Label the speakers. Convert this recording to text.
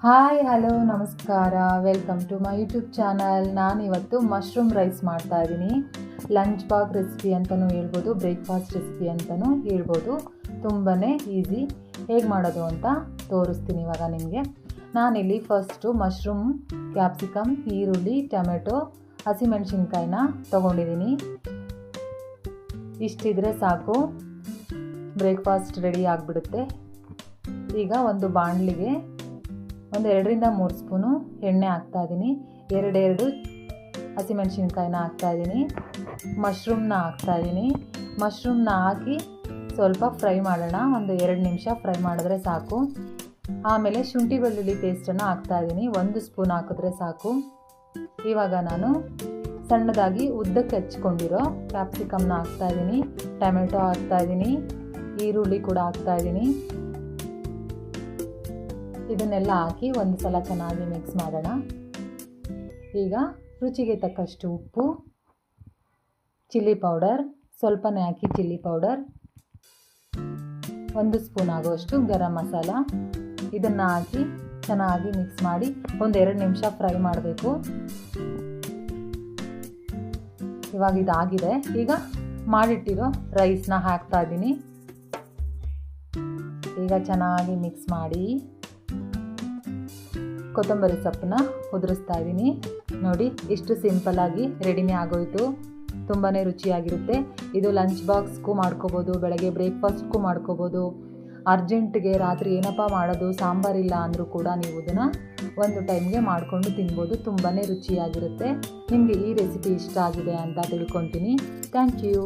Speaker 1: Hi hello ನಮಸ್ಕಾರ, welcome to my YouTube channel. ನಾನಿವತ್ತು mushroom rice ಮಾಡ್ತಾ ಇದ್ದೀನಿ. ಲಂಚ್ ಬಾಕ್ಸ್ ರೆಸಿಪಿ ಅಂತಲೂ ಹೇಳ್ಬೋದು, ಬ್ರೇಕ್ಫಾಸ್ಟ್ ರೆಸಿಪಿ ಅಂತಲೂ ಹೇಳ್ಬೋದು. ತುಂಬಾ ಈಸಿ. ಹೇಗೆ ಮಾಡೋದು ಅಂತ ತೋರಿಸ್ತೀನಿ ಇವಾಗ ನಿಮಗೆ. ನಾನಿಲ್ಲಿ ಫಸ್ಟು ಮಶ್ರೂಮ್, ಕ್ಯಾಪ್ಸಿಕಮ್, ಈರುಳ್ಳಿ, ಟೊಮೆಟೊ, ಹಸಿಮೆಣಸಿನ್ಕಾಯಿನ ತೊಗೊಂಡಿದ್ದೀನಿ. ಇಷ್ಟಿದ್ರೆ ಸಾಕು, ಬ್ರೇಕ್ಫಾಸ್ಟ್ ರೆಡಿ ಆಗಿಬಿಡುತ್ತೆ. ಈಗ ಒಂದು ಬಾಣಲಿಗೆ ಒಂದು 2-3 ಸ್ಪೂನು ಎಣ್ಣೆ ಹಾಕ್ತಾಯಿದ್ದೀನಿ. 2 ಹಸಿಮೆಣಸಿನ್ಕಾಯಿನ ಹಾಕ್ತಾಯಿದ್ದೀನಿ. ಮಶ್ರೂಮ್ನ ಹಾಕ್ತಾಯಿದ್ದೀನಿ. ಮಶ್ರೂಮ್ನ ಹಾಕಿ ಸ್ವಲ್ಪ ಫ್ರೈ ಮಾಡೋಣ. ಒಂದು 2 ನಿಮಿಷ ಫ್ರೈ ಮಾಡಿದ್ರೆ ಸಾಕು. ಆಮೇಲೆ ಶುಂಠಿ ಬೆಳ್ಳುಳ್ಳಿ ಪೇಸ್ಟನ್ನು ಹಾಕ್ತಾಯಿದ್ದೀನಿ. 1 ಸ್ಪೂನ್ ಹಾಕಿದ್ರೆ ಸಾಕು. ಇವಾಗ ನಾನು ಸಣ್ಣದಾಗಿ ಉದ್ದಕ್ಕೆ ಹಚ್ಕೊಂಡಿರೋ ಕ್ಯಾಪ್ಸಿಕಮ್ನ ಹಾಕ್ತಾಯಿದ್ದೀನಿ. ಟೊಮೆಟೊ ಹಾಕ್ತಾಯಿದ್ದೀನಿ. ಈರುಳ್ಳಿ ಕೂಡ ಹಾಕ್ತಾಯಿದ್ದೀನಿ. ಇದನ್ನೆಲ್ಲ ಹಾಕಿ ಒಂದು ಸಲ ಚೆನ್ನಾಗಿ ಮಿಕ್ಸ್ ಮಾಡೋಣ. ಈಗ ರುಚಿಗೆ ತಕ್ಕಷ್ಟು ಉಪ್ಪು, ಚಿಲ್ಲಿ ಪೌಡರ್ ಸ್ವಲ್ಪನೇ ಹಾಕಿ, ಚಿಲ್ಲಿ ಪೌಡರ್ 1 ಸ್ಪೂನ್ ಆಗುವಷ್ಟು ಗರಂ ಮಸಾಲ, ಇದನ್ನು ಹಾಕಿ ಚೆನ್ನಾಗಿ ಮಿಕ್ಸ್ ಮಾಡಿ ಒಂದು 2 ನಿಮಿಷ ಫ್ರೈ ಮಾಡಬೇಕು. ಇವಾಗ ಇದಾಗಿದೆ. ಈಗ ಮಾಡಿಟ್ಟಿರೋ ರೈಸ್ನ ಹಾಕ್ತಾ ಇದ್ದೀನಿ. ಈಗ ಚೆನ್ನಾಗಿ ಮಿಕ್ಸ್ ಮಾಡಿ ಕೊತ್ತಂಬರಿ ಸೊಪ್ಪನ್ನ ಉದುರಿಸ್ತಾ ಇದ್ದೀನಿ. ನೋಡಿ, ಇಷ್ಟು ಸಿಂಪಲ್ಲಾಗಿ ರೆಡಿನೇ ಆಗೋಯಿತು. ತುಂಬಾ ರುಚಿಯಾಗಿರುತ್ತೆ. ಇದು ಲಂಚ್ ಬಾಕ್ಸ್ಗೂ ಮಾಡ್ಕೋಬೋದು, ಬೆಳಗ್ಗೆ ಬ್ರೇಕ್ಫಾಸ್ಟ್ಗೂ ಮಾಡ್ಕೋಬೋದು. ಅರ್ಜೆಂಟ್ಗೆ ರಾತ್ರಿ ಏನಪ್ಪ ಮಾಡೋದು, ಸಾಂಬಾರಿಲ್ಲ ಅಂದರೂ ಕೂಡ ನೀವು ಇದನ್ನು ಒಂದು ಟೈಮ್ಗೆ ಮಾಡಿಕೊಂಡು ತಿನ್ಬೋದು. ತುಂಬಾ ರುಚಿಯಾಗಿರುತ್ತೆ. ನಿಮಗೆ ಈ ರೆಸಿಪಿ ಇಷ್ಟ ಆಗಿದೆ ಅಂತ ತಿಳ್ಕೊತೀನಿ. Thank you.